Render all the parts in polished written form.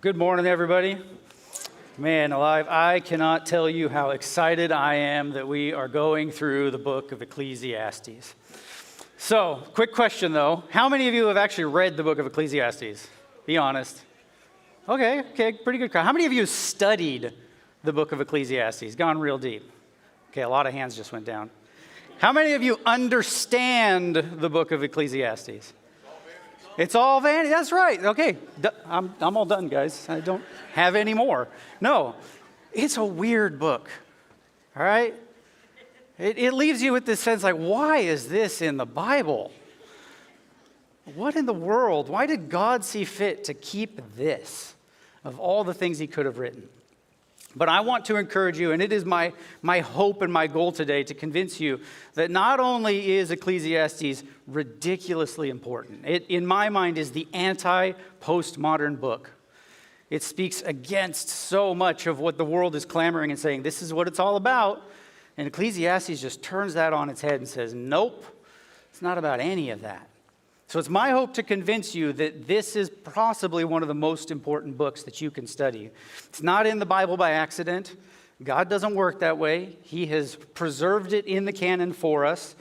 Good morning, everybody. Man alive, I cannot tell you how excited I am that we are going through the book of Ecclesiastes. So, quick question though. How many of you have actually read the book of Ecclesiastes? Be honest. Okay, pretty good crowd. How many of you studied the book of Ecclesiastes? Gone real deep. Okay, a lot of hands just went down. How many of you understand the book of Ecclesiastes? It's all vanity. That's right. Okay, I'm all done, guys. I don't have any more. No, it's a weird book. All right? It leaves you with this sense like, why is this in the Bible? What in the world? Why did God see fit to keep this of all the things he could have written? But I want to encourage you, and it is my hope and my goal today to convince you that not only is Ecclesiastes ridiculously important, it, in my mind, is the anti-postmodern book. It speaks against so much of what the world is clamoring and saying, this is what it's all about. And Ecclesiastes just turns that on its head and says, nope, it's not about any of that. So it's my hope to convince you that this is possibly one of the most important books that you can study. It's not in the Bible by accident. God doesn't work that way. He has preserved it in the canon for us.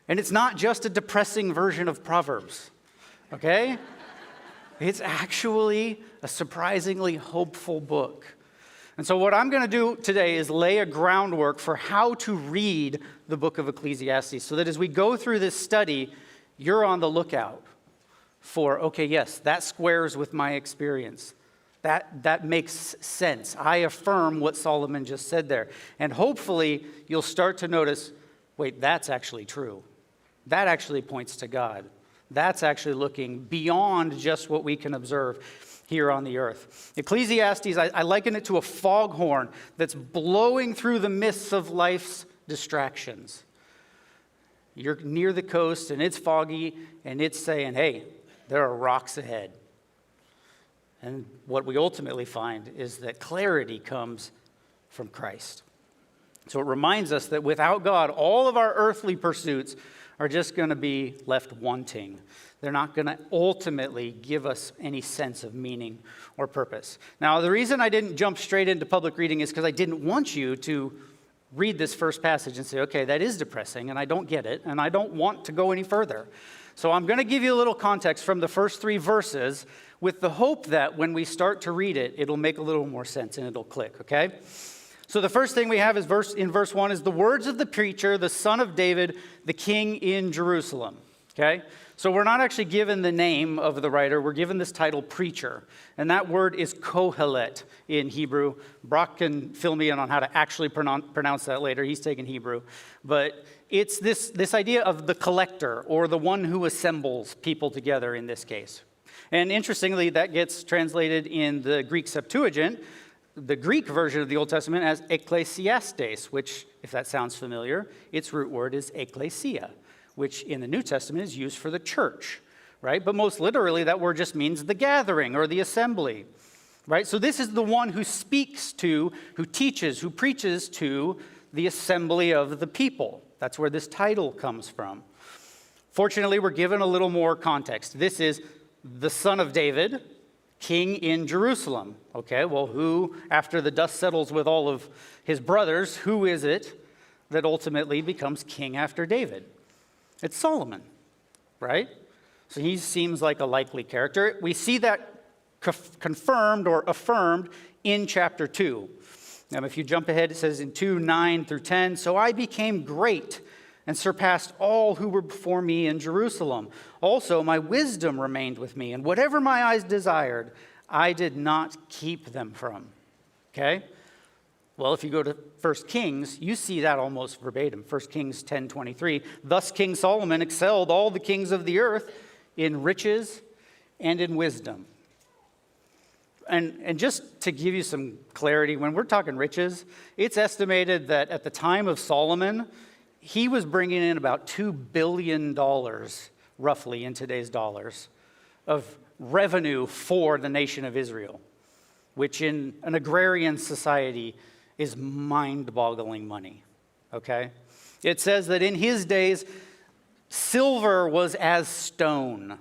And it's not just a depressing version of Proverbs, okay? It's actually a surprisingly hopeful book. And so what I'm going to do today is lay a groundwork for how to read the book of Ecclesiastes so that as we go through this study, you're on the lookout for, okay, yes, that squares with my experience. That makes sense. I affirm what Solomon just said there. And hopefully you'll start to notice, wait, that's actually true. That actually points to God. That's actually looking beyond just what we can observe here on the earth. Ecclesiastes, I liken it to a foghorn that's blowing through the mists of life's distractions. You're near the coast and it's foggy and it's saying, hey, there are rocks ahead. And what we ultimately find is that clarity comes from Christ. So it reminds us that without God, all of our earthly pursuits are just going to be left wanting. They're not going to ultimately give us any sense of meaning or purpose. Now, the reason I didn't jump straight into public reading is because I didn't want you to read this first passage and say, okay, that is depressing, and I don't get it, and I don't want to go any further. So I'm going to give you a little context from the first 3 verses with the hope that when we start to read it, it'll make a little more sense and it'll click, okay? So the first thing we have is in verse 1 is the words of the preacher, the son of David, the king in Jerusalem, okay? So we're not actually given the name of the writer. We're given this title, preacher. And that word is kohelet in Hebrew. Brock can fill me in on how to actually pronounce that later. He's taken Hebrew. But it's this idea of the collector or the one who assembles people together in this case. And interestingly, that gets translated in the Greek Septuagint, the Greek version of the Old Testament, as Ecclesiastes, which, if that sounds familiar, its root word is ecclesia, which in the New Testament is used for the church, right? But most literally, that word just means the gathering or the assembly, right? So this is the one who speaks to, who teaches, who preaches to the assembly of the people. That's where this title comes from. Fortunately, we're given a little more context. This is the son of David, king in Jerusalem. Okay, well, who, after the dust settles with all of his brothers, who is it that ultimately becomes king after David? It's Solomon, right? So he seems like a likely character. We see that confirmed or affirmed in chapter 2. Now, if you jump ahead, it says in 2:9 through 10, so I became great and surpassed all who were before me in Jerusalem. Also, my wisdom remained with me, and whatever my eyes desired, I did not keep them from. Okay? Well, if you go to 1 Kings, you see that almost verbatim. 1 Kings 10:23. Thus King Solomon excelled all the kings of the earth in riches and in wisdom. And just to give you some clarity, when we're talking riches, it's estimated that at the time of Solomon, he was bringing in about $2 billion, roughly in today's dollars, of revenue for the nation of Israel, which in an agrarian society is mind-boggling money, okay? It says that in his days, silver was as stone.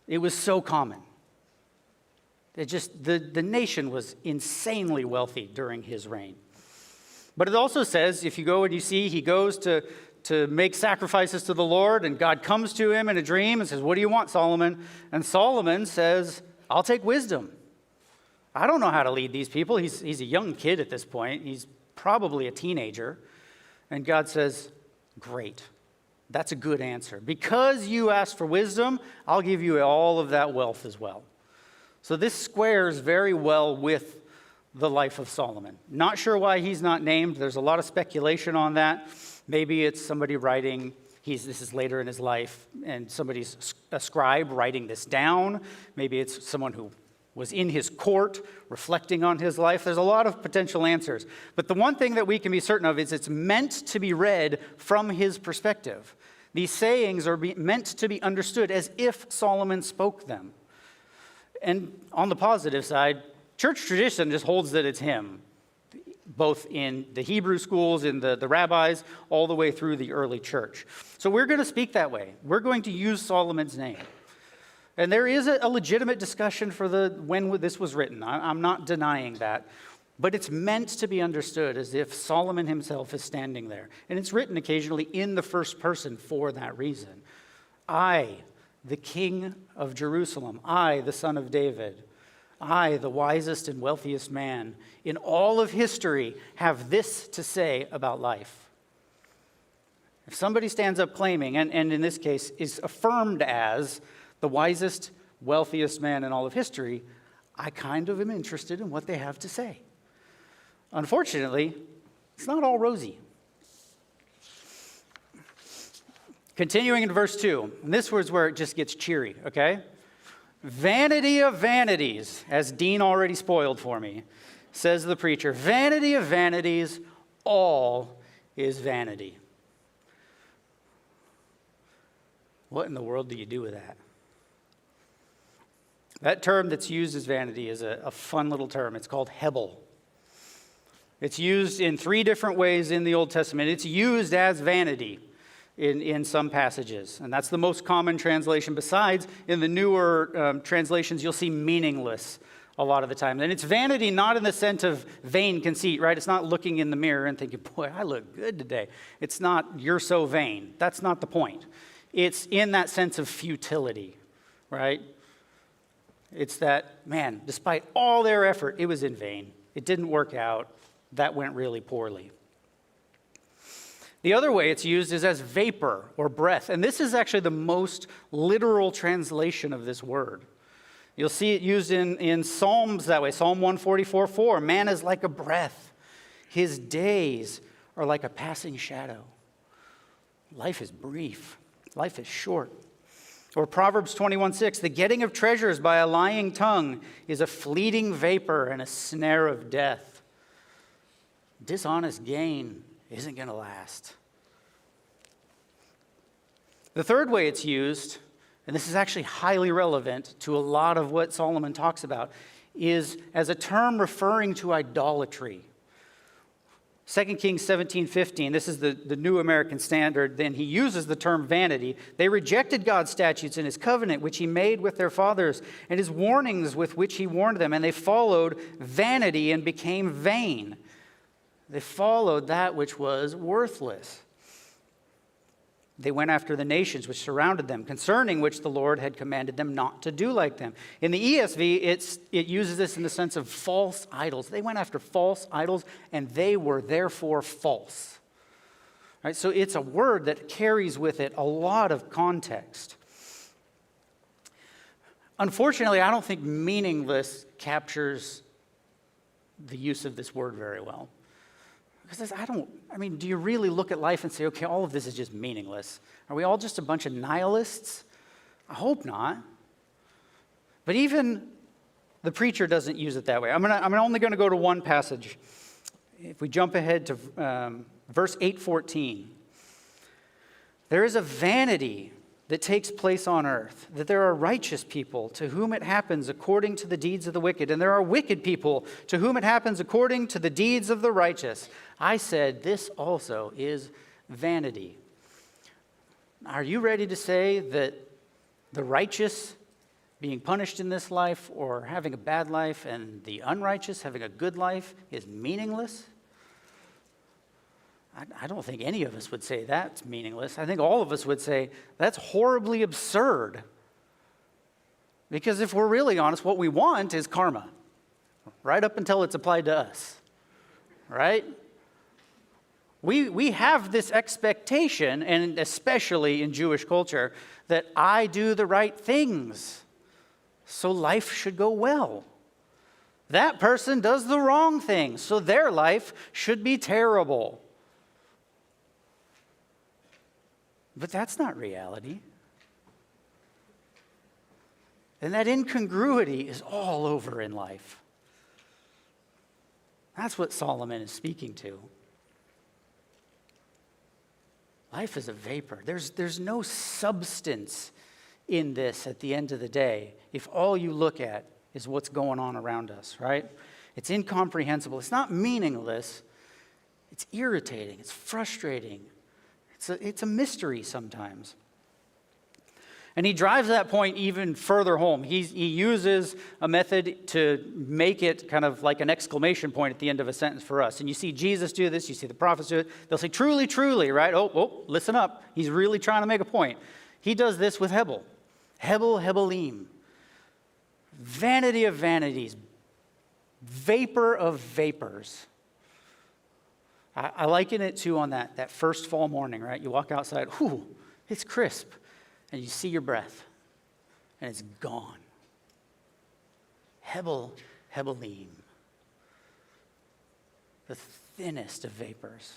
It was so common. The nation was insanely wealthy during his reign. But it also says, if you go and you see, he goes to make sacrifices to the Lord, and God comes to him in a dream and says, "What do you want, Solomon?" And Solomon says, "I'll take wisdom. I don't know how to lead these people." He's a young kid at this point. He's probably a teenager. And God says, "Great. That's a good answer. Because you asked for wisdom, I'll give you all of that wealth as well." So this squares very well with the life of Solomon. Not sure why he's not named. There's a lot of speculation on that. Maybe it's somebody writing, this is later in his life, and somebody's a scribe writing this down. Maybe it's someone who was in his court reflecting on his life. There's a lot of potential answers. But the one thing that we can be certain of is it's meant to be read from his perspective. These sayings are meant to be understood as if Solomon spoke them. And on the positive side, church tradition just holds that it's him, both in the Hebrew schools, in the rabbis, all the way through the early church. So we're going to speak that way. We're going to use Solomon's name. And there is a legitimate discussion for when this was written. I'm not denying that. But it's meant to be understood as if Solomon himself is standing there. And it's written occasionally in the first person for that reason. I, the king of Jerusalem, I, the son of David, I, the wisest and wealthiest man in all of history, have this to say about life. If somebody stands up claiming, and in this case is affirmed as the wisest, wealthiest man in all of history, I kind of am interested in what they have to say. Unfortunately, it's not all rosy. Continuing in verse 2, and this was where it just gets cheery, okay? "Vanity of vanities," as Dean already spoiled for me, says the preacher, "vanity of vanities, all is vanity." What in the world do you do with that? That term that's used as vanity is a fun little term. It's called hebel. It's used in 3 different ways in the Old Testament. It's used as vanity in some passages, and that's the most common translation. Besides, in the newer translations, you'll see meaningless a lot of the time. And it's vanity not in the sense of vain conceit, right? It's not looking in the mirror and thinking, "Boy, I look good today." It's not, "You're so vain." That's not the point. It's in that sense of futility, right? It's that, man, despite all their effort, it was in vain. It didn't work out. That went really poorly. The other way it's used is as vapor or breath. And this is actually the most literal translation of this word. You'll see it used in Psalms that way. Psalm 144:4, "Man is like a breath. His days are like a passing shadow." Life is brief. Life is short. Or Proverbs 21:6, "The getting of treasures by a lying tongue is a fleeting vapor and a snare of death." Dishonest gain isn't going to last. The third way it's used, and this is actually highly relevant to a lot of what Solomon talks about, is as a term referring to idolatry. 2 Kings 17:15, this is the New American Standard, then he uses the term vanity. "They rejected God's statutes and his covenant, which he made with their fathers, and his warnings with which he warned them, and they followed vanity and became vain." They followed that which was worthless. They went after the nations which surrounded them, concerning which the Lord had commanded them not to do like them. In the ESV, it uses this in the sense of false idols. They went after false idols, and they were therefore false. Right? So it's a word that carries with it a lot of context. Unfortunately, I don't think meaningless captures the use of this word very well. Because do you really look at life and say, okay, all of this is just meaningless? Are we all just a bunch of nihilists? I hope not. But even the preacher doesn't use it that way. I'm only going to go to one passage. If we jump ahead to verse 8:14. "There is a vanity that takes place on earth, that there are righteous people to whom it happens according to the deeds of the wicked, and there are wicked people to whom it happens according to the deeds of the righteous. I said, this also is vanity." Are you ready to say that the righteous being punished in this life or having a bad life and the unrighteous having a good life is meaningless? I don't think any of us would say that's meaningless. I think all of us would say that's horribly absurd. Because if we're really honest, what we want is karma, right up until it's applied to us, right? We have this expectation, and especially in Jewish culture, that I do the right things, so life should go well. That person does the wrong thing, so their life should be terrible. But that's not reality. And that incongruity is all over in life. That's what Solomon is speaking to. Life is a vapor. There's no substance in this at the end of the day if all you look at is what's going on around us, right? It's incomprehensible. It's not meaningless. It's irritating. It's frustrating. It's a mystery sometimes. And he drives that point even further home. He uses a method to make it kind of like an exclamation point at the end of a sentence for us. And you see Jesus do this. You see the prophets do it. They'll say, truly, truly, right? Oh, listen up. He's really trying to make a point. He does this with Hebel. Hebel, Hebelim. Vanity of vanities. Vapor of vapors. I liken it to on that first fall morning, right? You walk outside, whew, it's crisp. And you see your breath, and it's gone. Hebel, Hebelim. The thinnest of vapors.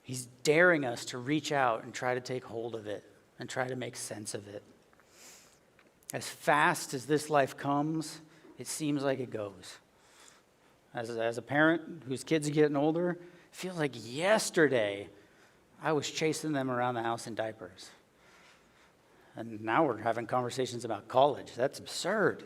He's daring us to reach out and try to take hold of it and try to make sense of it. As fast as this life comes, it seems like it goes. As a parent whose kids are getting older, it feels like yesterday I was chasing them around the house in diapers. And now we're having conversations about college. That's absurd.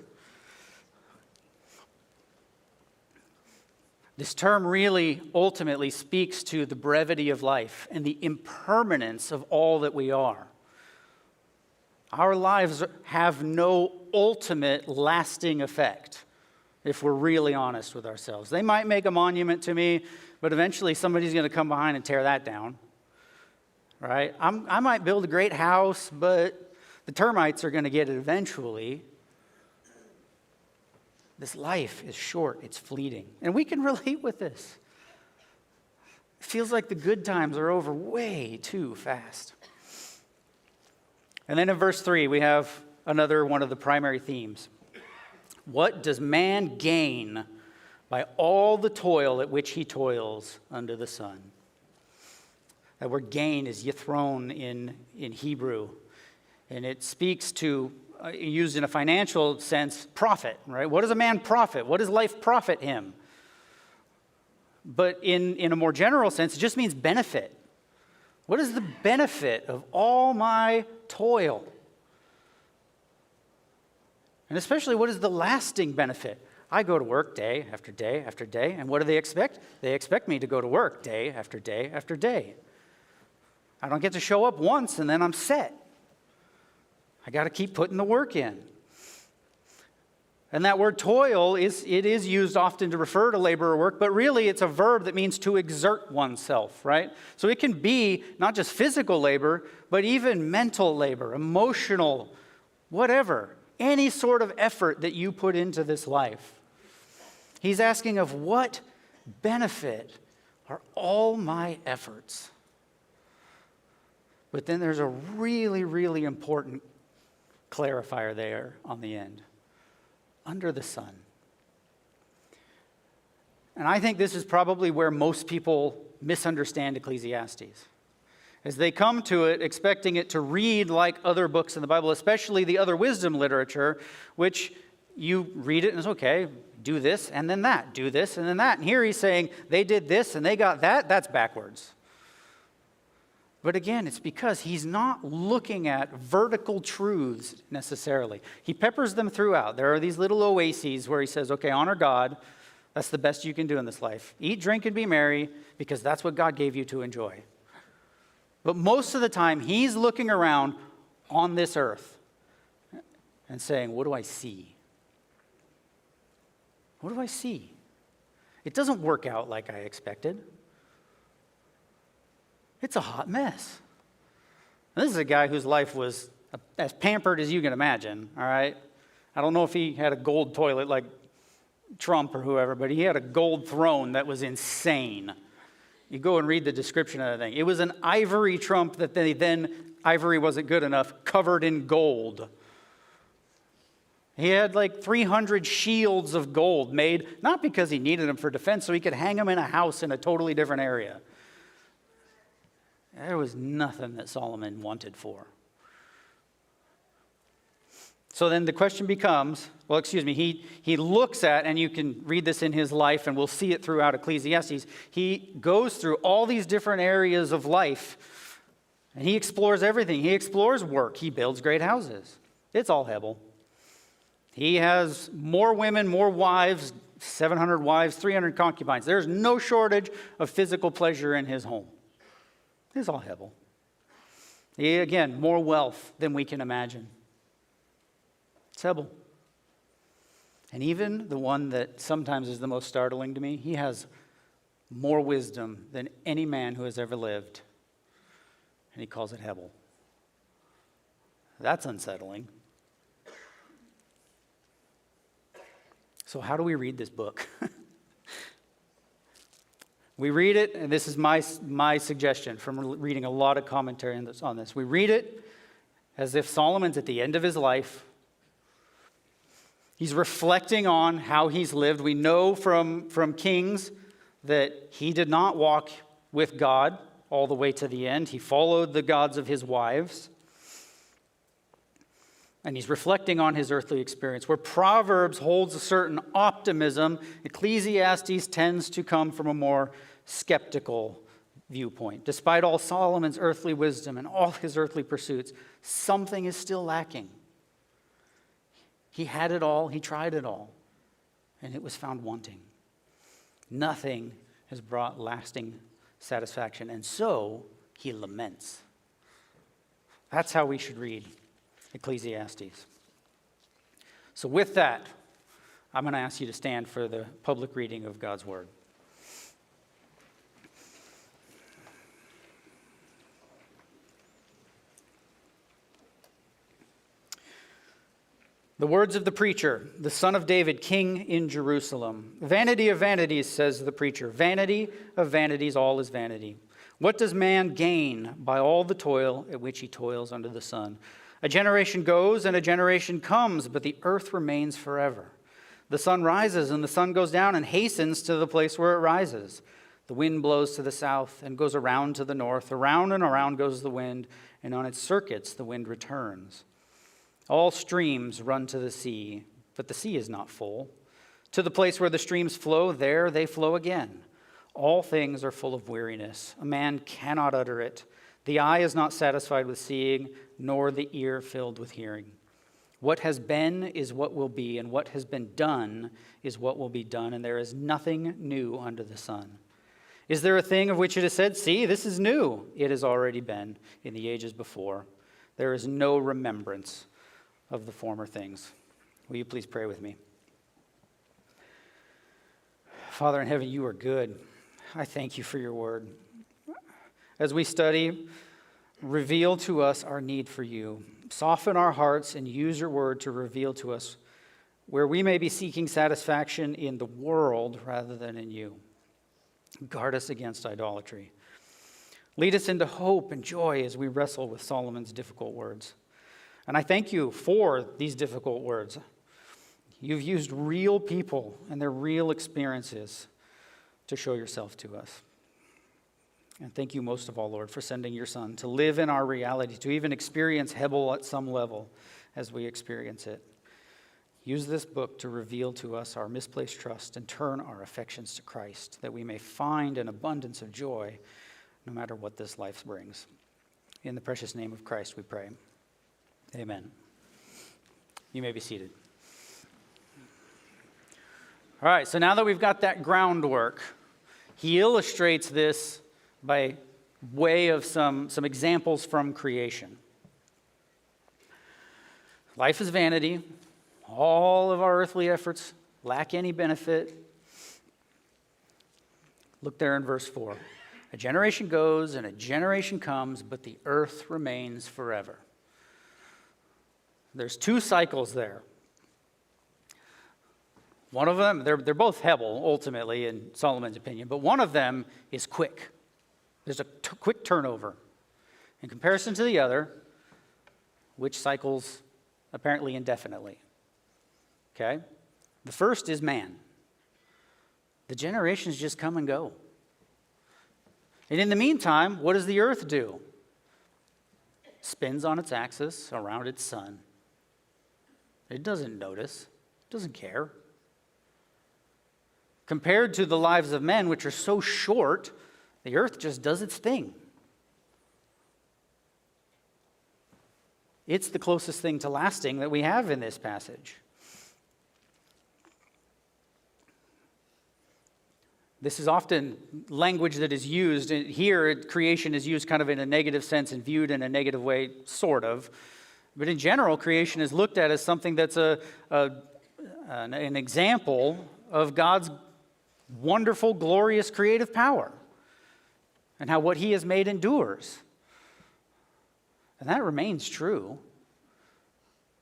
This term really ultimately speaks to the brevity of life and the impermanence of all that we are. Our lives have no ultimate lasting effect, if we're really honest with ourselves. They might make a monument to me, but eventually somebody's going to come behind and tear that down. Right? I might build a great house, but the termites are going to get it eventually. This life is short. It's fleeting. And we can relate with this. It feels like the good times are over way too fast. And then in verse 3, we have another one of the primary themes. What does man gain by all the toil at which he toils under the sun? That word gain is yithron in Hebrew. And it speaks to, used in a financial sense, profit, right? What does a man profit? What does life profit him? But in a more general sense, it just means benefit. What is the benefit of all my toil? And especially, what is the lasting benefit? I go to work day after day after day, and what do they expect? They expect me to go to work day after day after day. I don't get to show up once and then I'm set. I got to keep putting the work in. And that word toil is used often to refer to labor or work, but really it's a verb that means to exert oneself, right? So it can be not just physical labor, but even mental labor, emotional, whatever. Any sort of effort that you put into this life. He's asking of what benefit are all my efforts? But then there's a really, really important clarifier there on the end. Under the sun. And I think this is probably where most people misunderstand Ecclesiastes. As they come to it expecting it to read like other books in the Bible, especially the other wisdom literature, which you read it and it's okay, do this and then that, do this and then that. And here he's saying they did this and they got that, that's backwards. But again, it's because he's not looking at vertical truths necessarily. He peppers them throughout. There are these little oases where he says, okay, honor God. That's the best you can do in this life. Eat, drink, and be merry because that's what God gave you to enjoy. But most of the time, he's looking around on this earth. and saying, what do I see? What do I see? It doesn't work out like I expected. It's a hot mess. And this is a guy whose life was as pampered as you can imagine, all right? I don't know if he had a gold toilet like Trump or whoever, but he had a gold throne that was insane. You go and read the description of the thing. It was an ivory trump that ivory wasn't good enough, covered in gold. He had like 300 shields of gold made, not because he needed them for defense, so he could hang them in a house in a totally different area. There was nothing that Solomon wanted for. So then the question becomes, he looks at, and you can read this in his life, and we'll see it throughout Ecclesiastes. He goes through all these different areas of life, and he explores everything. He explores work. He builds great houses. It's all Hebel. He has more women, more wives, 700 wives, 300 concubines. There's no shortage of physical pleasure in his home. It's all Hebel. Again, more wealth than we can imagine. It's Hebel. And even the one that sometimes is the most startling to me, he has more wisdom than any man who has ever lived. And he calls it Hebel. That's unsettling. So how do we read this book? We read it, and this is my suggestion from reading a lot of commentary on this. We read it as if Solomon's at the end of his life. He's reflecting on how he's lived. We know from Kings that he did not walk with God all the way to the end. He followed the gods of his wives. And he's reflecting on his earthly experience. Where Proverbs holds a certain optimism, Ecclesiastes tends to come from a more skeptical viewpoint. Despite all Solomon's earthly wisdom and all his earthly pursuits, something is still lacking. He had it all, he tried it all, and it was found wanting. Nothing has brought lasting satisfaction, and so he laments. That's how we should read Ecclesiastes. So with that, I'm going to ask you to stand for the public reading of God's word. The words of the preacher, the son of David, king in Jerusalem. Vanity of vanities, says the preacher. Vanity of vanities, all is vanity. What does man gain by all the toil at which he toils under the sun? A generation goes and a generation comes, but the earth remains forever. The sun rises and the sun goes down and hastens to the place where it rises. The wind blows to the south and goes around to the north. Around and around goes the wind, and on its circuits the wind returns. All streams run to the sea, but the sea is not full. To the place where the streams flow, there they flow again. All things are full of weariness. A man cannot utter it. The eye is not satisfied with seeing, nor the ear filled with hearing. What has been is what will be, and what has been done is what will be done, and there is nothing new under the sun. Is there a thing of which it is said, see, this is new? It has already been in the ages before. There is no remembrance of the former things. Will you please pray with me? Father in heaven, you are good. I thank you for your word. As we study, reveal to us our need for you. Soften our hearts and use your word to reveal to us where we may be seeking satisfaction in the world rather than in you. Guard us against idolatry. Lead us into hope and joy as we wrestle with Solomon's difficult words. And I thank you for these difficult words. You've used real people and their real experiences to show yourself to us. And thank you most of all, Lord, for sending your Son to live in our reality, to even experience Hebel at some level as we experience it. Use this book to reveal to us our misplaced trust and turn our affections to Christ, that we may find an abundance of joy no matter what this life brings. In the precious name of Christ we pray. Amen. You may be seated. All right, so now that we've got that groundwork, he illustrates this by way of some examples from creation. Life is vanity. All of our earthly efforts lack any benefit. Look there in verse 4. A generation goes and a generation comes, but the earth remains forever. There's two cycles there. One of them, they're both Hebel, ultimately, in Solomon's opinion, but one of them is quick. There's a quick turnover. In comparison to the other, which cycles apparently indefinitely. Okay? The first is man. The generations just come and go. And in the meantime, what does the earth do? Spins on its axis around its sun. It doesn't notice. It doesn't care. Compared to the lives of men, which are so short, the earth just does its thing. It's the closest thing to lasting that we have in this passage. This is often language that is used. Here, creation is used kind of in a negative sense and viewed in a negative way, sort of. But in general, creation is looked at as something that's an example of God's wonderful, glorious, creative power and how what he has made endures. And that remains true.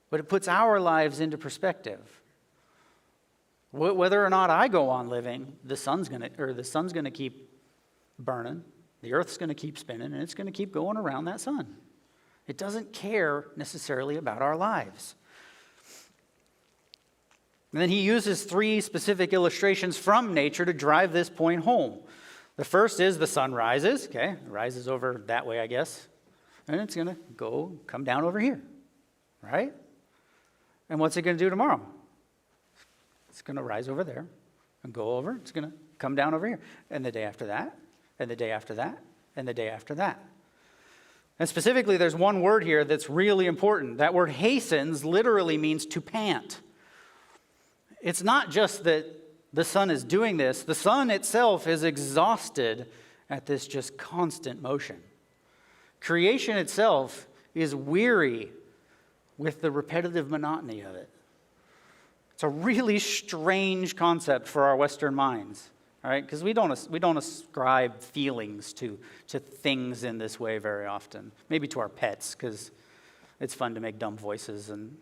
But it puts our lives into perspective. Whether or not I go on living, the sun's going to keep burning, the earth's going to keep spinning, and it's going to keep going around that sun. It doesn't care necessarily about our lives. And then he uses three specific illustrations from nature to drive this point home. The first is the sun rises, okay, it rises over that way, I guess, and it's going to come down over here, right? And what's it going to do tomorrow? It's going to rise over there and go over. It's going to come down over here. And the day after that, and the day after that, and the day after that. And specifically, there's one word here that's really important. That word hastens literally means to pant. It's not just that the sun is doing this. The sun itself is exhausted at this just constant motion. Creation itself is weary with the repetitive monotony of it. It's a really strange concept for our Western minds, all right? Because we don't ascribe feelings to things in this way very often. Maybe to our pets, because it's fun to make dumb voices and,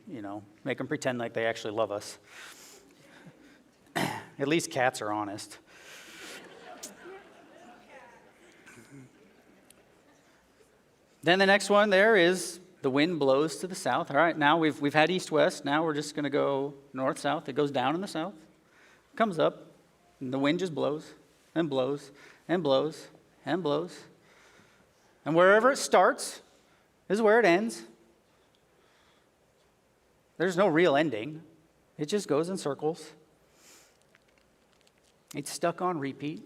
make them pretend like they actually love us. At least cats are honest. Then the next one there is the wind blows to the south. All right, now we've had east-west. Now we're just going to go north-south. It goes down in the south, comes up, and the wind just blows and blows and blows and blows. And wherever it starts is where it ends. There's no real ending. It just goes in circles. It's stuck on repeat.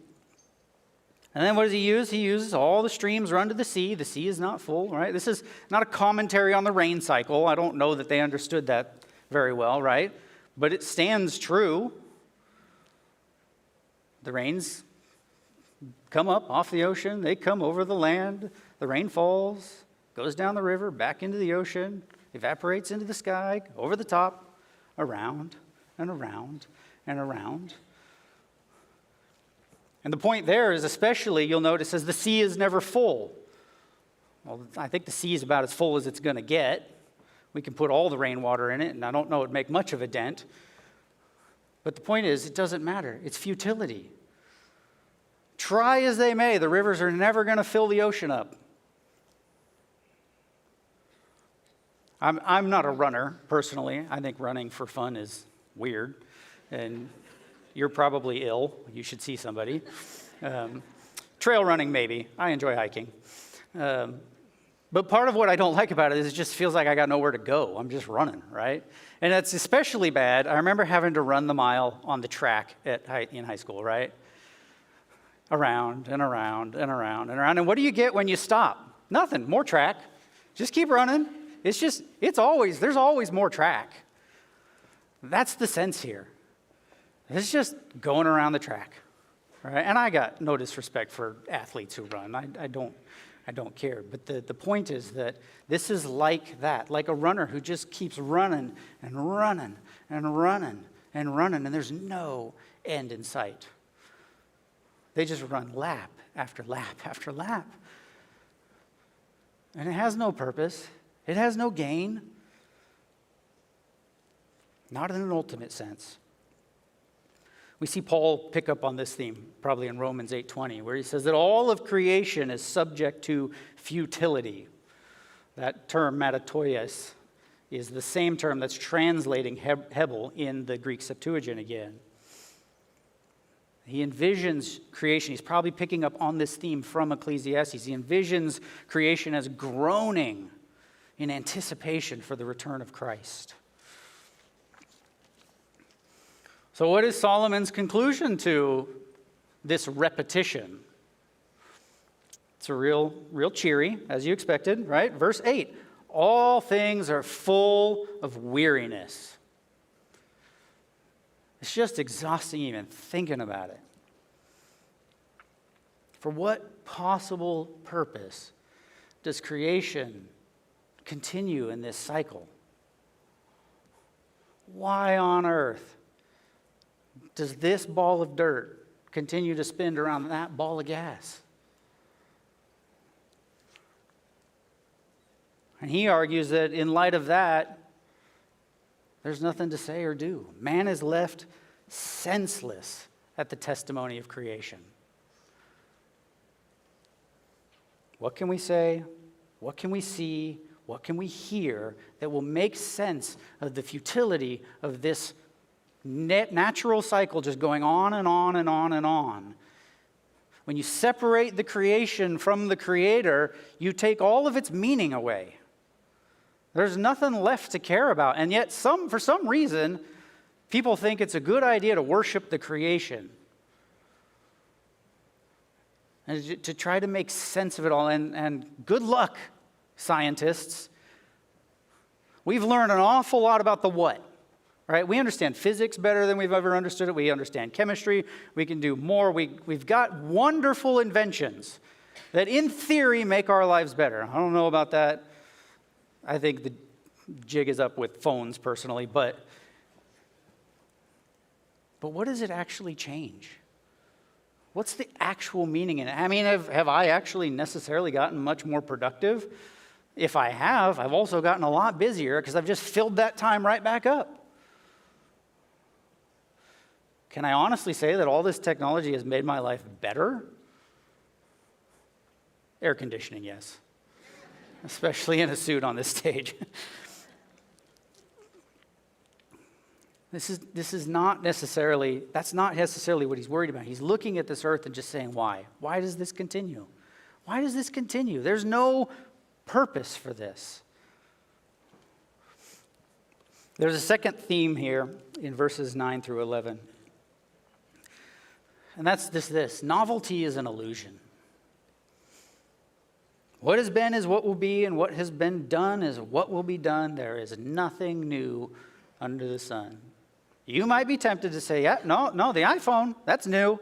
And then what does he use? He uses all the streams run to the sea. The sea is not full, right? This is not a commentary on the rain cycle. I don't know that they understood that very well, right? But it stands true. The rains come up off the ocean. They come over the land. The rain falls, goes down the river, back into the ocean, evaporates into the sky, over the top, around and around and around. And the point there is especially, you'll notice, as the sea is never full. Well, I think the sea is about as full as it's going to get. We can put all the rainwater in it, and I don't know it would make much of a dent. But the point is, it doesn't matter. It's futility. Try as they may, the rivers are never going to fill the ocean up. I'm not a runner, personally. I think running for fun is weird. And you're probably ill. You should see somebody. Trail running, maybe. I enjoy hiking. But part of what I don't like about it is it just feels like I got nowhere to go. I'm just running, right? And that's especially bad. I remember having to run the mile on the track in high school, right? Around and around and around and around. And what do you get when you stop? Nothing. More track. Just keep running. There's always more track. That's the sense here. It's just going around the track, right? And I got no disrespect for athletes who run. I I don't care. But the point is that this is like that, like a runner who just keeps running and running and running and running, and there's no end in sight. They just run lap after lap after lap. And it has no purpose. It has no gain. Not in an ultimate sense. We see Paul pick up on this theme, probably in Romans 8:20, where he says that all of creation is subject to futility. That term, matatoias, is the same term that's translating Hebel in the Greek Septuagint again. He envisions creation. He's probably picking up on this theme from Ecclesiastes. He envisions creation as groaning in anticipation for the return of Christ. So what is Solomon's conclusion to this repetition? It's a real cheery, as you expected, right? Verse 8, all things are full of weariness. It's just exhausting even thinking about it. For what possible purpose does creation continue in this cycle? Why on earth does this ball of dirt continue to spin around that ball of gas? And he argues that in light of that, there's nothing to say or do. Man is left senseless at the testimony of creation. What can we say? What can we see? What can we hear that will make sense of the futility of this natural cycle just going on and on and on and on? When you separate the creation from the Creator, you take all of its meaning away. There's nothing left to care about. And yet, for some reason, people think it's a good idea to worship the creation and to try to make sense of it all. And good luck, scientists. We've learned an awful lot about the what. Right? We understand physics better than we've ever understood it. We understand chemistry. We can do more. We've got wonderful inventions that, in theory, make our lives better. I don't know about that. I think the jig is up with phones, personally. But what does it actually change? What's the actual meaning in it? I mean, have I actually necessarily gotten much more productive? If I have, I've also gotten a lot busier because I've just filled that time right back up. Can I honestly say that all this technology has made my life better? Air conditioning, yes. Especially in a suit on this stage. That's not necessarily what he's worried about. He's looking at this earth and just saying, why? Why does this continue? Why does this continue? There's no purpose for this. There's a second theme here in verses 9 through 11. And that's this. Novelty is an illusion. What has been is what will be, and what has been done is what will be done. There is nothing new under the sun. You might be tempted to say, yeah, no, the iPhone, that's new.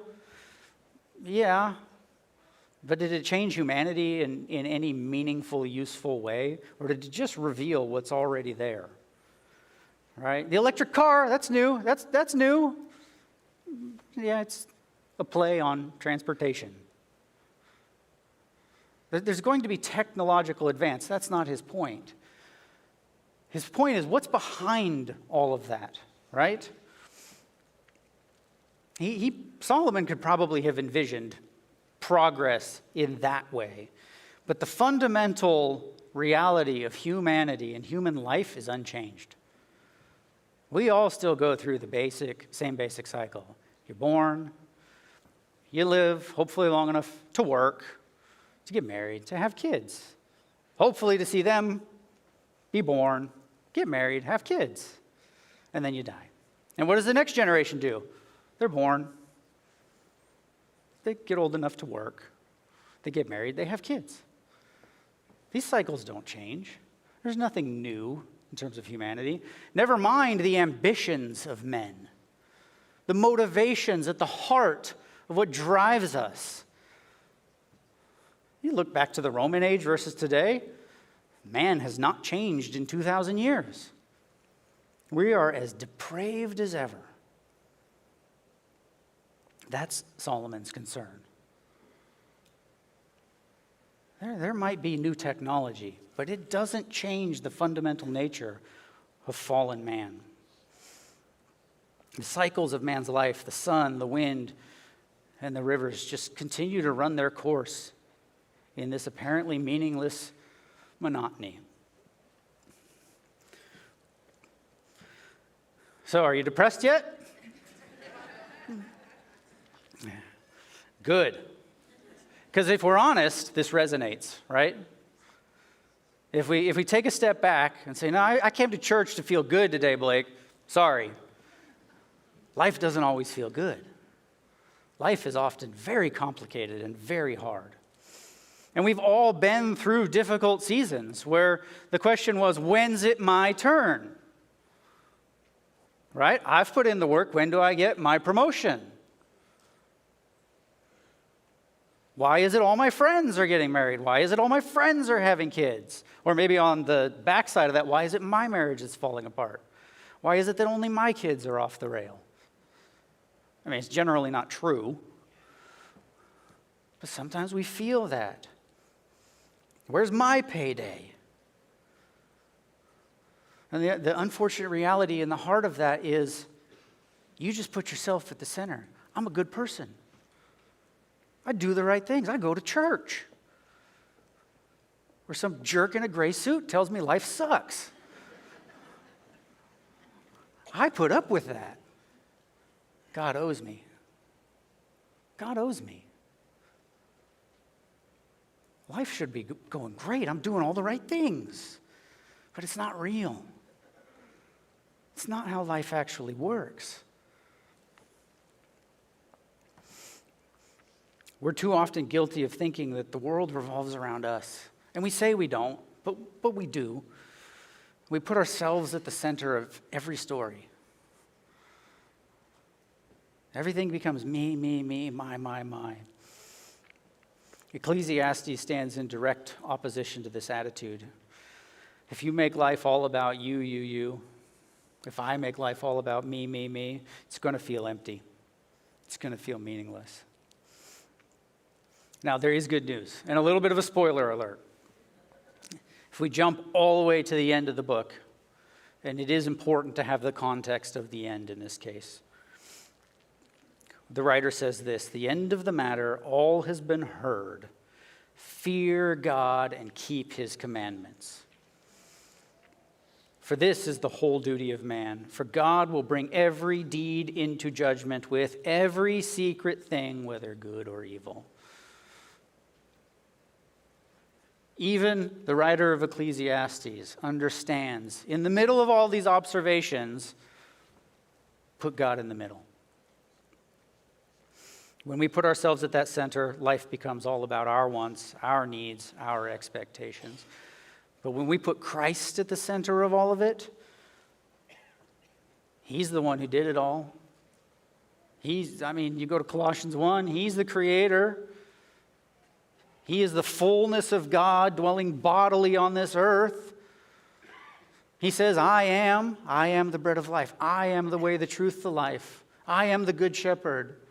Yeah, but did it change humanity in any meaningful, useful way? Or did it just reveal what's already there? Right? The electric car, that's new. That's new. Yeah, it's a play on transportation. There's going to be technological advance. That's not his point. His point is what's behind all of that, right? Solomon could probably have envisioned progress in that way. But the fundamental reality of humanity and human life is unchanged. We all still go through the same basic cycle. You're born, you live, hopefully long enough to work, to get married, to have kids. Hopefully to see them be born, get married, have kids, and then you die. And what does the next generation do? They're born. They get old enough to work. They get married, they have kids. These cycles don't change. There's nothing new in terms of humanity. Never mind the ambitions of men, the motivations at the heart of what drives us. You look back to the Roman age versus today, man has not changed in 2,000 years. We are as depraved as ever. That's Solomon's concern. There might be new technology, but it doesn't change the fundamental nature of fallen man. The cycles of man's life, the sun, the wind, and the rivers just continue to run their course in this apparently meaningless monotony. So, are you depressed yet? Good. Because if we're honest, this resonates, right? If we take a step back and say, no, I came to church to feel good today, Blake. Sorry. Life doesn't always feel good. Life is often very complicated and very hard. And we've all been through difficult seasons where the question was, when's it my turn? Right? I've put in the work. When do I get my promotion? Why is it all my friends are getting married? Why is it all my friends are having kids? Or maybe on the backside of that, why is it my marriage is falling apart? Why is it that only my kids are off the rail? I mean, it's generally not true. But sometimes we feel that. Where's my payday? And the unfortunate reality in the heart of that is you just put yourself at the center. I'm a good person. I do the right things. I go to church. Where some jerk in a gray suit tells me life sucks. I put up with that. God owes me. God owes me. Life should be going great. I'm doing all the right things. But it's not real. It's not how life actually works. We're too often guilty of thinking that the world revolves around us. And we say we don't, but we do. We put ourselves at the center of every story. Everything becomes me, my. Ecclesiastes stands in direct opposition to this attitude. If you make life all about you, if I make life all about me, it's going to feel empty. It's going to feel meaningless. Now, there is good news, and a little bit of a spoiler alert. If we jump all the way to the end of the book, and it is important to have the context of the end in this case. The writer says this, the end of the matter, all has been heard. Fear God and keep his commandments. For this is the whole duty of man. For God will bring every deed into judgment with every secret thing, whether good or evil. Even the writer of Ecclesiastes understands, in the middle of all these observations, put God in the middle. When we put ourselves at that center, life becomes all about our wants, our needs, our expectations. But when we put Christ at the center of all of it, he's the one who did it all. You go to Colossians 1, he's the creator. He is the fullness of God dwelling bodily on this earth. He says, I am the bread of life. I am the way, the truth, the life. I am the good shepherd.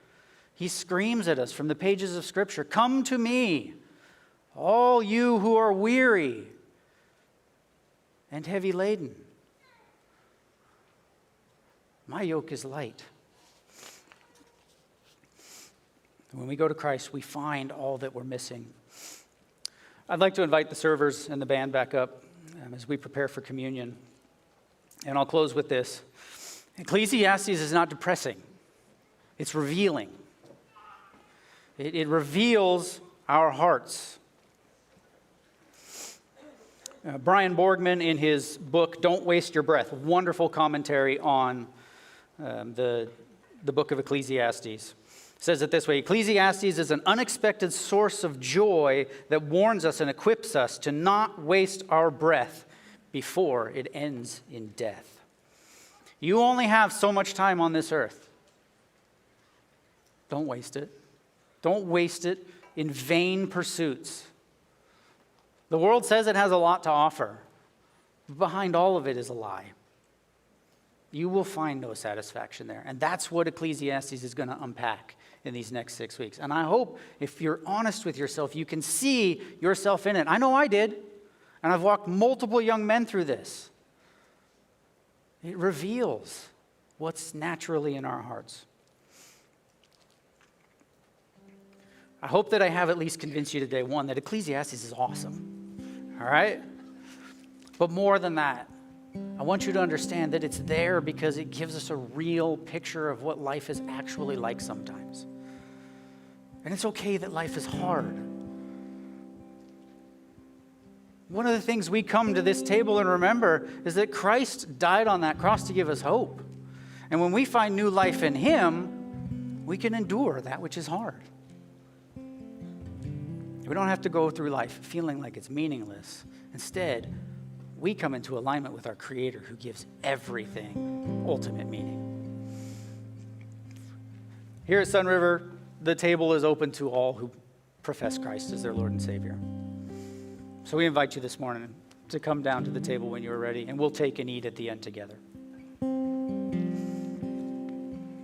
He screams at us from the pages of Scripture, come to me, all you who are weary and heavy laden. My yoke is light. When we go to Christ, we find all that we're missing. I'd like to invite the servers and the band back up as we prepare for communion. And I'll close with this. Ecclesiastes is not depressing. It's revealing. It reveals our hearts. Brian Borgman, in his book, Don't Waste Your Breath, wonderful commentary on the book of Ecclesiastes, says it this way, Ecclesiastes is an unexpected source of joy that warns us and equips us to not waste our breath before it ends in death. You only have so much time on this earth. Don't waste it. Don't waste it in vain pursuits The world says it has a lot to offer. But behind all of it is a lie. You will find no satisfaction there. And that's what Ecclesiastes is going to unpack in these next 6 weeks. And I hope if you're honest with yourself, you can see yourself in it. I know I did. And I've walked multiple young men through this. It reveals what's naturally in our hearts. I hope that I have at least convinced you today, one, that Ecclesiastes is awesome. All right? But more than that, I want you to understand that it's there because it gives us a real picture of what life is actually like sometimes. And it's okay that life is hard. One of the things we come to this table and remember is that Christ died on that cross to give us hope. And when we find new life in him, we can endure that which is hard. We don't have to go through life feeling like it's meaningless. Instead, we come into alignment with our Creator who gives everything ultimate meaning. Here at Sun River, the table is open to all who profess Christ as their Lord and Savior. So we invite you this morning to come down to the table when you are ready, and we'll take and eat at the end together.